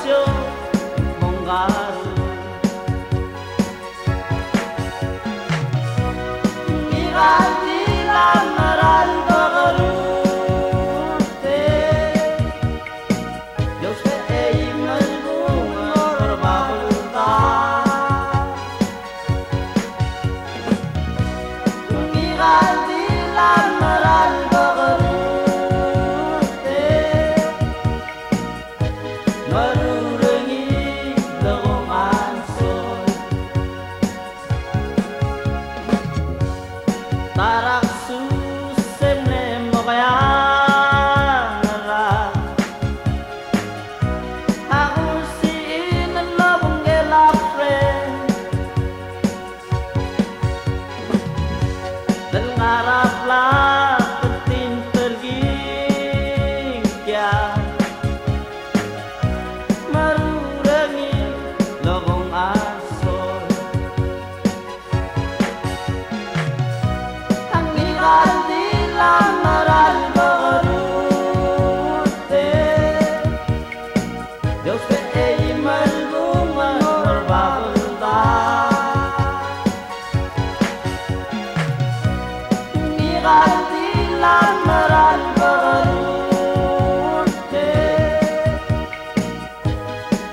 spazio mongaru Irati lamaran bagarute Dios ve eimal bumor babulta Irati lamaran bagarute Marurengi lagong anson Tarak susem mo kaya nara Ako si inan labong gelapre Dan ngarap lang penting pergi kya Marurengi lagong anson Ang ikaldi lamaran bagarute Dios ve eimal bumor babulta Ang ikaldi lamaran bagarute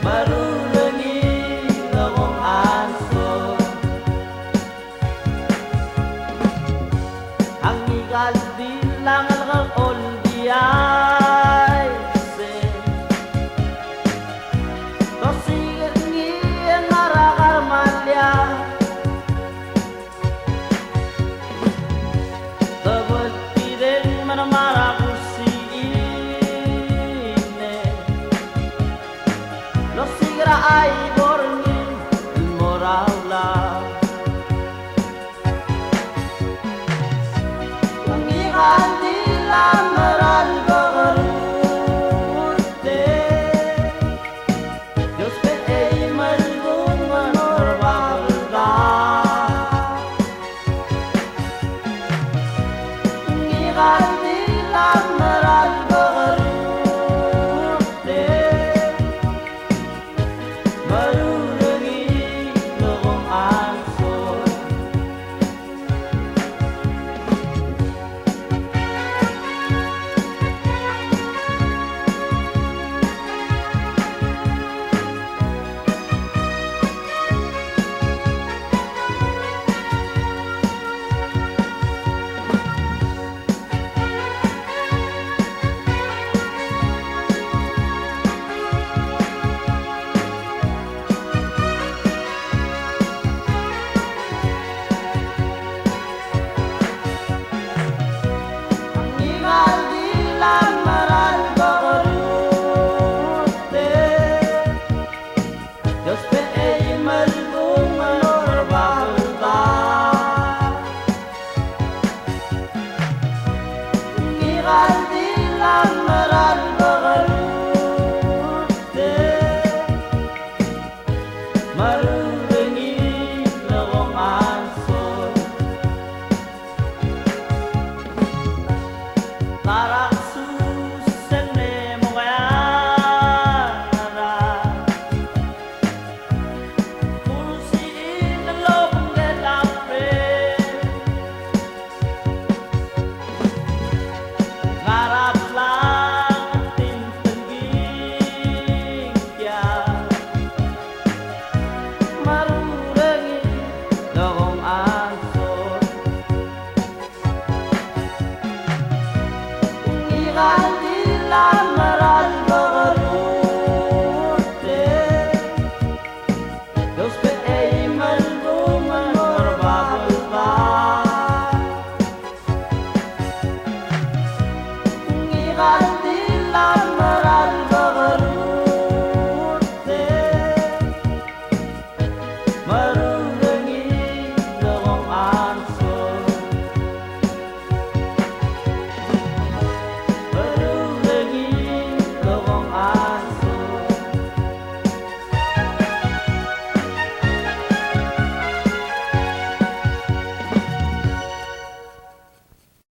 Marurengi lagong anson Ang ikaldi lang algal oldiay se Tosigan ngiyang arakar malya Tabot piren manamara kusiine Lo sigra ay